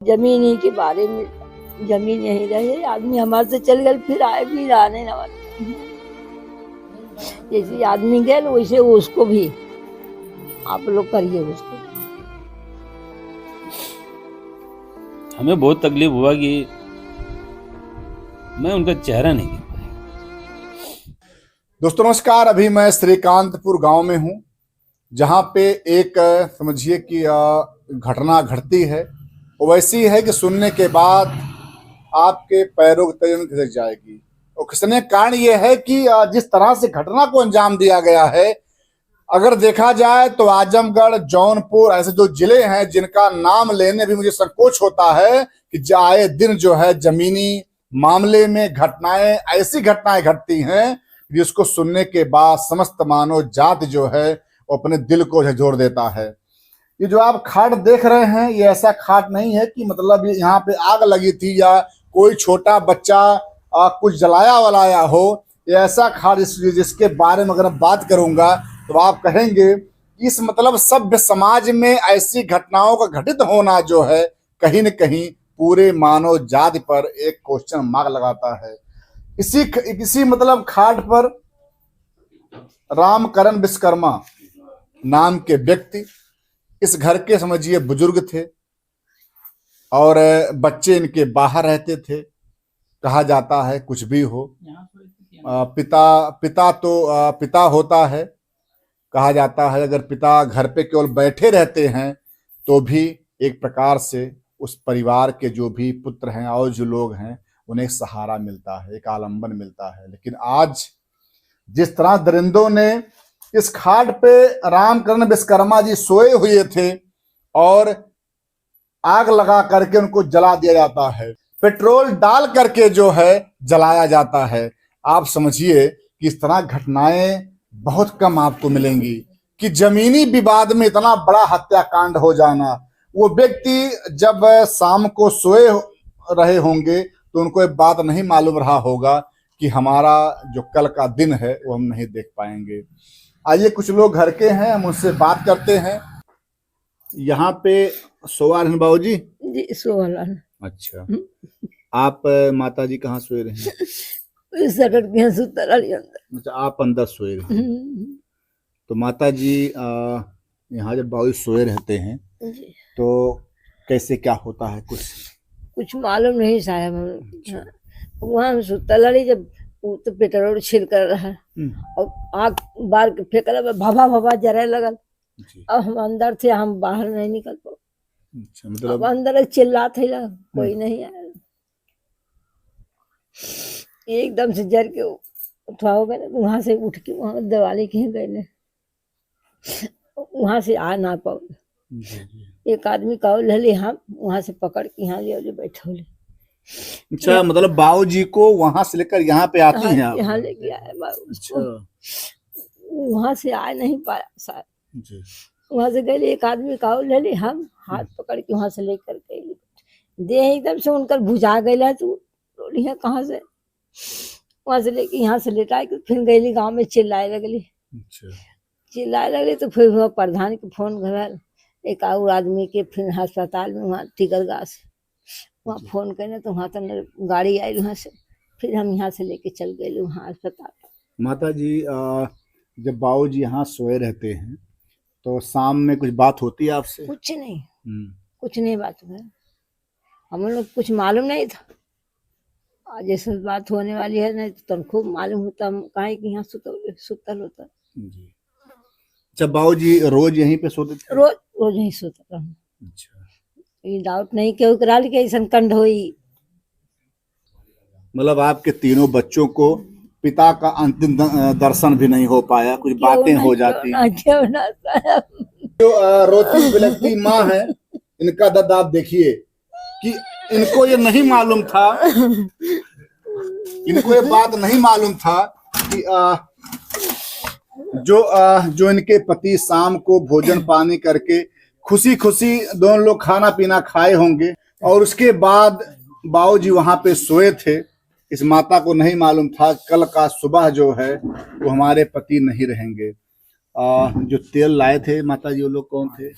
जमीनी के बारे में, जमीन यही रहे, आदमी हमारे से चल गए, फिर आए भी आने न वाले। जैसे आदमी गए वैसे उसको भी आप लोग करिए उसको। हमें बहुत तकलीफ हुआ कि मैं उनका चेहरा नहीं देख पाया। दोस्तों नमस्कार, अभी मैं श्रीकांतपुर गांव में हूं, जहां पे एक समझिए कि घटना घटती है। वो वैसी है कि सुनने के बाद आपके पैरों की तलैया खिसक जाएगी। और खिसकने का कारण ये है कि जिस तरह से घटना को अंजाम दिया गया है, अगर देखा जाए तो आजमगढ़, जौनपुर ऐसे जो जिले हैं जिनका नाम लेने भी मुझे संकोच होता है कि आए दिन जो है जमीनी मामले में घटनाएं, ऐसी घटनाएं घटती हैं जिसको सुनने के बाद समस्त मानव जाति जो है वो अपने दिल को झकझोर देता है। ये जो आप खाट देख रहे हैं, ये ऐसा खाट नहीं है कि मतलब यहाँ पे आग लगी थी या कोई छोटा बच्चा कुछ जलाया वलाया हो। ये ऐसा खाट जिसके बारे में अगर मैं बात करूंगा तो आप कहेंगे इस मतलब सभ्य समाज में ऐसी घटनाओं का घटित होना जो है कहीं न कहीं पूरे मानव जाति पर एक क्वेश्चन मार्क लगाता है। इसी मतलब खाट पर रामकरण विश्वकर्मा नाम के व्यक्ति इस घर के समझिए बुजुर्ग थे और बच्चे इनके बाहर रहते थे। कहा जाता है कुछ भी हो, पिता होता है। कहा जाता है अगर पिता घर पे केवल बैठे रहते हैं तो भी एक प्रकार से उस परिवार के जो भी पुत्र हैं और जो लोग हैं उन्हें एक सहारा मिलता है, एक आलंबन मिलता है। लेकिन आज जिस तरह दरिंदों ने इस खाट पे रामकरण विश्वकर्मा जी सोए हुए थे और आग लगा करके उनको जला दिया जाता है, पेट्रोल डाल करके जो है जलाया जाता है। आप समझिए कि इस तरह घटनाएं बहुत कम आपको मिलेंगी कि जमीनी विवाद में इतना बड़ा हत्याकांड हो जाना। वो व्यक्ति जब शाम को सोए रहे होंगे तो उनको एक बात नहीं मालूम रहा होगा कि हमारा जो कल का दिन है वो हम नहीं देख पाएंगे। आइए कुछ लोग घर के हैं, हम उनसे बात करते हैं। यहाँ पे सोवाल हैं बाबू जी? जी सोहल। अच्छा, आप माता जी कहाँ सोए रहे हैं? सटर के सुतर अंदर। अच्छा, आप अंदर सोए रहे हैं। तो माता जी यहाँ जब बाबू सोए रहते हैं तो कैसे क्या होता है? कुछ मालूम नहीं साहब। हम वहाँ हम सुतल रही, जब तो पेट्रोल छिड़कर रहा और आग बार के फेंकल, भभा भभा जरे लगल। अब हम अंदर थे, हम बाहर नहीं निकल पाओ। अच्छा, मतलब अंदर चिल्लात है, कोई नहीं आया। एकदम से जर के उठा हो गए, वहां से उठ के वहां दिवाली के गए, वहां से आ ना पाओ। एक आदमी का ले, हम वहां से पकड़ के यहाँ ले बैठो। अच्छा, मतलब बाबू जी को वहां से लेकर यहाँ पे आती हैं आप? यहाँ लेके आए बाबू। अच्छा, वहां से आ नहीं पाया शायद। वहां से गए, एक आदमी का ले, हम हाथ पकड़ के वहां से लेकर गए। देह एकदम से उनकर भुजा गया, तो रोलियां कहाँ से वहां से लेके यहाँ से लेटा के फिर गई गाँव में चिल्लाए लगली। चिल्लाए लगली तो फिर वहाँ प्रधान के फोन घर, एक और आदमी के फिर अस्पताल में वहाँ टिकरगाह से वहाँ फोन करने तो वहाँ तो गाड़ी आई, वहाँ से फिर हम यहाँ से लेके चल गए वहाँ अस्पताल। माता जी जब बाबू जी यहाँ सोए रहते हैं तो शाम में कुछ बात होती है आपसे? कुछ नहीं, कुछ नहीं बात हुआ। हम लोग कुछ मालूम नहीं था आज जैसे बात होने वाली है, नहीं तो खूब मालूम होता हम कहीं कि यहाँ सुतल होता। अच्छा, बाबू जी रोज यहीं पे सोते थे? रोज यहीं सोता था। अच्छा, ये डाउट नहीं केहू कराल के ऐसा कंड होई। मतलब आपके तीनों बच्चों को पिता का अंतिम दर्शन भी नहीं हो पाया, कुछ बातें हो जाती। क्यों ना जो रोती बिलखती माँ है, इनका दर्द आप देखिए कि इनको ये नहीं मालूम था, इनको ये बात नहीं मालूम था कि जो इनके पति शाम को भोजन पानी करके खुशी खुशी दोनों लोग खाना पीना खाए होंगे और उसके बाद बाबूजी वहां पे सोए थे। इस माता को नहीं मालूम था कल का सुबह जो है वो हमारे पति नहीं रहेंगे। जो तेल लाए थे माता जी वो लोग कौन थे?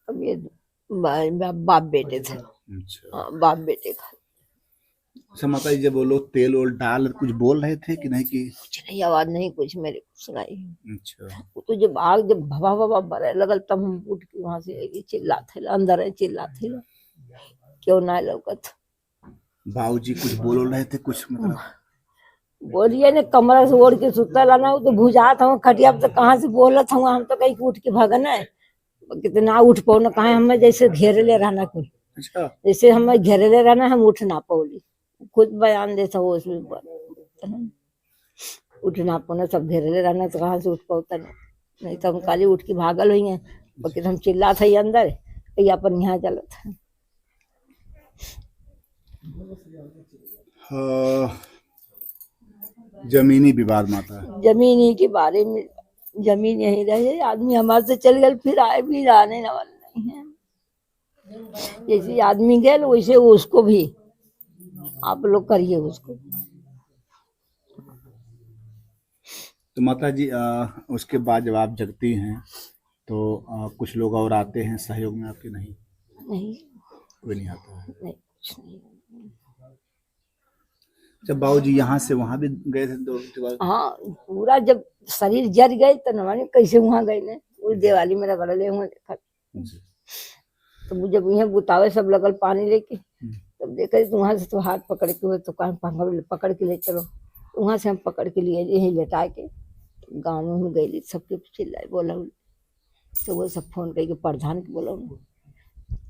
अब ये बाप बेटे थे। अच्छा। हाँ, बाप बेटे का अच्छा माता जी, जब वो लोग तेल और डाल कुछ बोल रहे थे कि नहीं कि? कुछ नहीं, आवाज नहीं कुछ मेरे को सुनाई। अच्छा। वो तो जब आग जब भवा भवा बरे लगल तब हम उठ के वहां से चिल्लाते अंदर चिल्लाते क्यों ना लौकत। बाबूजी कुछ बोल रहे थे कुछ मतलब? बोलिए ने कमरा से ओढ़ के सुतल ना, तो भुजात हम खटिया पे, तो कहाँ से बोलत हम तो कहीं उठ के भगन है कितना उठ पाओ ना, कहा हमें जैसे घेरेले रहना कुल। अच्छा। जैसे हमें घेरेले रहना, हम उठ ना पौली, खुद बयान देता हो उसमें उठ ना पाना, सब घेरेले रहना तो कहाँ से उठ पाता नहीं तो हम काली उठ के भागल हुई है, बाकी हम चिल्ला था अंदर या अपन यहाँ चलत है। जमीनी विवाद माता, जमीन ही के बारे में, जमीन यही रहे, आदमी हमारे से चल गए फिर आए भी आने वाले नहीं है। जैसे आदमी गए वैसे उसको भी आप लोग करिए उसको। तो माता जी उसके बाद जब आप जगती हैं तो कुछ लोग और आते हैं सहयोग में आपके? नहीं, नहीं कोई नहीं आता है। नहीं कुछ नहीं। जब बाबूजी यहाँ से वहां भी गए थे तो? हाँ, पूरा जब शरीर जर गए तो न कैसे वहां गए ने, उस दिवाली में रगड़ले हुए देखा। तो जब यहाँ बुतावे सब लगल पानी लेके, तब देखे तो वहां से तो हाथ पकड़ के हुए तो कहीं पकड़ के ले चलो, तो वहां से हम पकड़ के लिए यही लेटा के गाँव में हम गई, सबके चिल्लाए बोला, तो वो सब फोन करके प्रधान के बोला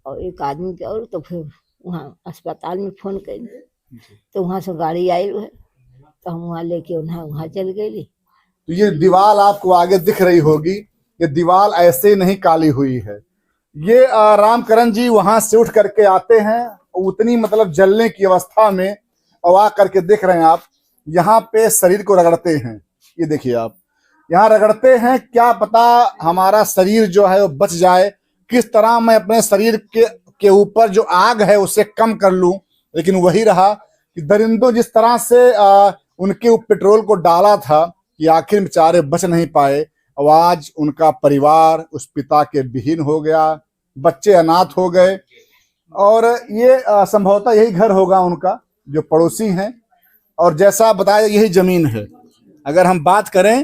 और एक आदमी के, और तो फिर वहाँ अस्पताल में फोन कर, तो वहाँ से गाड़ी आई है तो हम वहाँ लेके वहाँ चल गई। तो ये दीवार आपको आगे दिख रही होगी, ये दीवार ऐसे नहीं काली हुई है। ये रामकरण जी वहां से उठ करके आते हैं, उतनी मतलब जलने की अवस्था में, और आ करके देख रहे हैं आप यहाँ पे शरीर को रगड़ते हैं। ये देखिए आप यहाँ रगड़ते हैं, क्या पता हमारा शरीर जो है वो बच जाए, किस तरह मैं अपने शरीर के ऊपर जो आग है उसे कम कर लूं। लेकिन वही रहा कि दरिंदों जिस तरह से उनके पेट्रोल को डाला था कि आखिर बेचारे बच नहीं पाए। आज उनका परिवार उस पिता के विहीन हो गया, बच्चे अनाथ हो गए, और ये संभवतः यही घर होगा उनका जो पड़ोसी हैं, और जैसा बताया यही जमीन है। अगर हम बात करें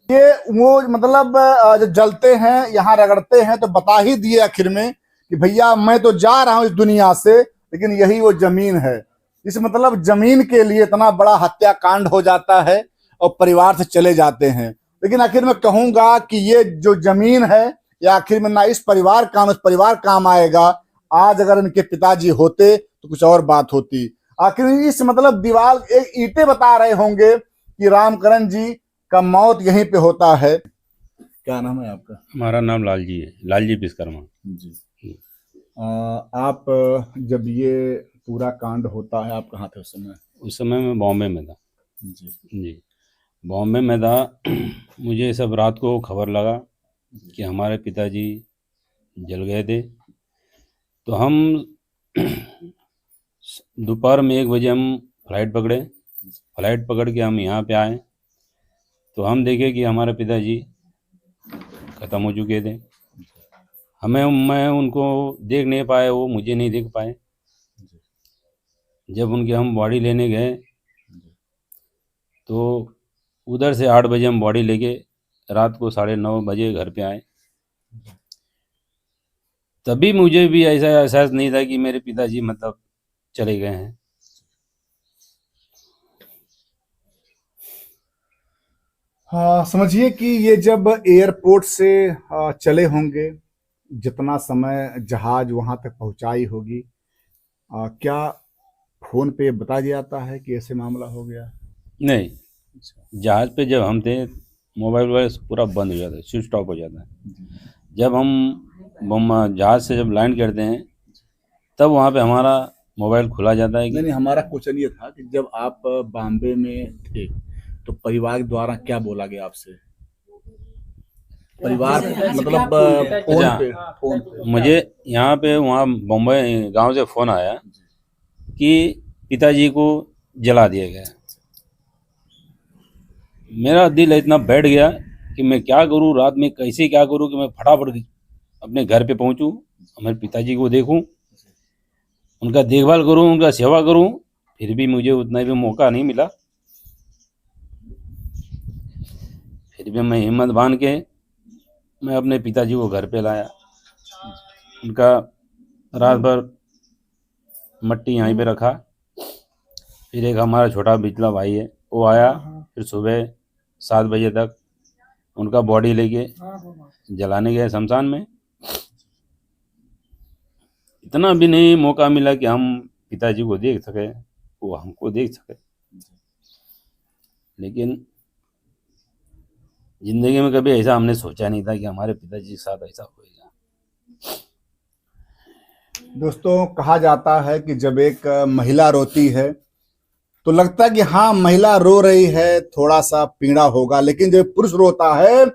ये वो मतलब जब जलते हैं यहाँ रगड़ते हैं तो बता ही दिए आखिर में कि भैया मैं तो जा रहा हूँ इस दुनिया से, लेकिन यही वो जमीन है। इस मतलब जमीन के लिए इतना बड़ा हत्याकांड हो जाता है और परिवार से चले जाते हैं। लेकिन आखिर में कहूंगा कि ये जो जमीन है या आखिर में ना इस परिवार काम, उस परिवार काम आएगा। आज अगर इनके पिताजी होते तो कुछ और बात होती। आखिर इस मतलब दीवार एक ईंटें बता रहे होंगे कि रामकरण जी का मौत यहीं पे होता है। क्या नाम है आपका? हमारा नाम लालजी है, लालजी विश्वकर्मा जी। आप जब ये पूरा कांड होता है आप कहाँ थे उस समय? उस समय मैं बॉम्बे में था। जी बॉम्बे में था। मुझे सब रात को खबर लगा कि हमारे पिताजी जल गए थे। तो हम दोपहर में 1 बजे हम फ्लाइट पकड़े। फ्लाइट पकड़ के हम यहाँ पे आए तो हम देखे कि हमारे पिताजी ख़त्म हो चुके थे। मैं उनको देख नहीं पाए, वो मुझे नहीं देख पाए। जब उनके हम बॉडी लेने गए तो उधर से 8 बजे हम बॉडी लेके रात को 9:30 बजे घर पे आए। तभी मुझे भी ऐसा एहसास नहीं था कि मेरे पिताजी मतलब चले गए हैं। हाँ, समझिए कि ये जब एयरपोर्ट से चले होंगे, जितना समय जहाज वहां तक पहुंचाई होगी, क्या फोन पे बता दिया जाता है कि ऐसे मामला हो गया? नहीं, जहाज पे जब हम थे मोबाइल वगैरह पूरा बंद हो जाता है, स्विच ऑफ हो जाता है। जब हम जहाज से जब लैंड करते हैं तब वहाँ पे हमारा मोबाइल खुला जाता है। नहीं, हमारा क्वेश्चन ये था कि जब आप बॉम्बे में थे तो परिवार द्वारा क्या बोला गया आपसे? परिवार मतलब फोन पे मुझे यहाँ पे वहाँ बम्बई गांव से फ़ोन आया कि पिताजी को जला दिया गया। मेरा दिल इतना बैठ गया कि मैं क्या करूँ, रात में कैसे क्या करूँ कि मैं फटाफट अपने घर पे पहुँचूँ हमारे पिताजी को देखूं, उनका देखभाल करूं, उनका सेवा करूं, फिर भी मुझे उतना भी मौका नहीं मिला। फिर भी मैं हिम्मत बांध के मैं अपने पिताजी को घर पे लाया। उनका रात भर मट्टी यहीं पे रखा। फिर एक हमारा छोटा बिचला भाई है, वो आया। फिर सुबह 7 बजे तक उनका बॉडी लेके जलाने गए शमशान में। इतना भी नहीं मौका मिला कि हम पिताजी को देख सके, वो हमको देख सके। लेकिन जिंदगी में कभी ऐसा हमने सोचा नहीं था कि हमारे पिताजी के साथ ऐसा होएगा। दोस्तों, कहा जाता है कि जब एक महिला रोती है तो लगता है कि हाँ, महिला रो रही है, थोड़ा सा पीड़ा होगा, लेकिन जब पुरुष रोता है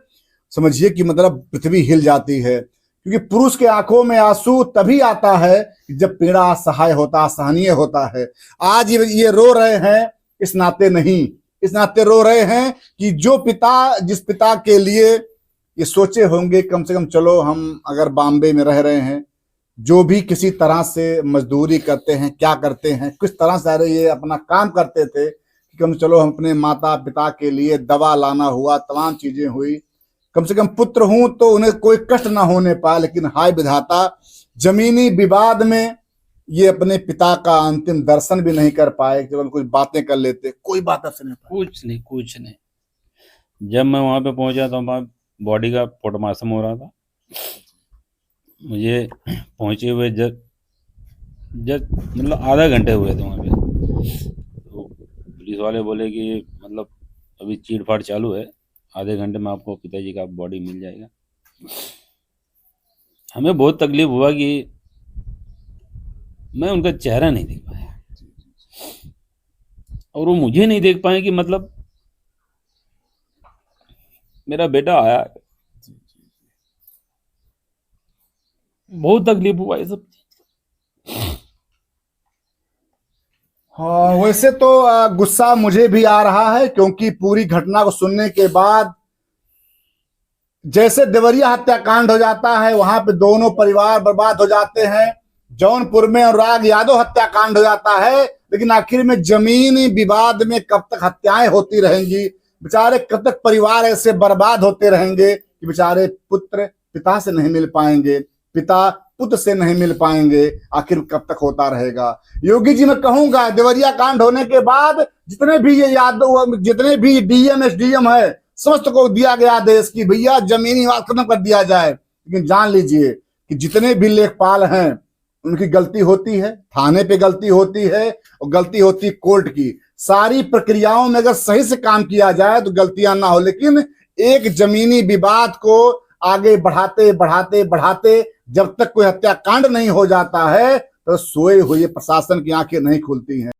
समझिए कि मतलब पृथ्वी हिल जाती है। क्योंकि पुरुष के आंखों में आंसू तभी आता है जब पीड़ा असहाय होता, असहनीय होता है। आज ये रो रहे हैं इस नाते नहीं, इस नाते रो रहे हैं कि जिस पिता के लिए ये सोचे होंगे कम से कम, चलो हम अगर बॉम्बे में रह रहे हैं, जो भी किसी तरह से मजदूरी करते हैं, क्या करते हैं, किस तरह से ये अपना काम करते थे कि कम चलो हम अपने माता पिता के लिए दवा लाना हुआ, तमाम चीजें हुई, कम से कम पुत्र हूं तो उन्हें कोई कष्ट ना होने पाए। लेकिन हाय विधाता, जमीनी विवाद में ये अपने पिता का अंतिम दर्शन भी नहीं कर पाए। जब हम कुछ बातें कर लेते, कोई बात ऐसे नहीं पाए। कुछ नहीं। जब मैं वहां पे पहुंचा तो वहां बॉडी का पोस्टमार्टम हो रहा था। मुझे पहुंचे हुए जब मतलब आधा घंटे हुए थे वहाँ पे। तो पुलिस वाले बोले कि मतलब अभी चीड़-फाड़ चालू है, आधे घंटे में आपको पिताजी का बॉडी मिल जाएगा। हमें बहुत तकलीफ हुआ कि मैं उनका चेहरा नहीं देख पाया और वो मुझे नहीं देख पाए कि मतलब मेरा बेटा आया। बहुत तकलीफ हुआ ये सब। हाँ, वैसे तो गुस्सा मुझे भी आ रहा है, क्योंकि पूरी घटना को सुनने के बाद जैसे देवरिया हत्याकांड हो जाता है, वहां पे दोनों परिवार बर्बाद हो जाते हैं। जौनपुर में अनुराग यादव हत्याकांड हो जाता है, लेकिन आखिर में जमीनी विवाद में कब तक हत्याएं होती रहेंगी, बेचारे कब तक परिवार ऐसे बर्बाद होते रहेंगे कि बेचारे पुत्र पिता से नहीं मिल पाएंगे, पिता पुत्र से नहीं मिल पाएंगे। आखिर कब तक होता रहेगा। योगी जी, मैं कहूंगा देवरिया कांड होने के बाद जितने भी ये यादव, जितने भी डीएम एसडीएम है, समस्त को दिया गया आदेश कि भैया जमीनी विवाद खत्म कर दिया जाए। लेकिन जान लीजिए कि जितने भी लेखपाल हैं उनकी गलती होती है, थाने पे गलती होती है और गलती होती है कोर्ट की। सारी प्रक्रियाओं में अगर सही से काम किया जाए तो गलतियां ना हो, लेकिन एक जमीनी विवाद को आगे बढ़ाते बढ़ाते बढ़ाते जब तक कोई हत्याकांड नहीं हो जाता है तो सोए हुए प्रशासन की आंखें नहीं खुलती हैं।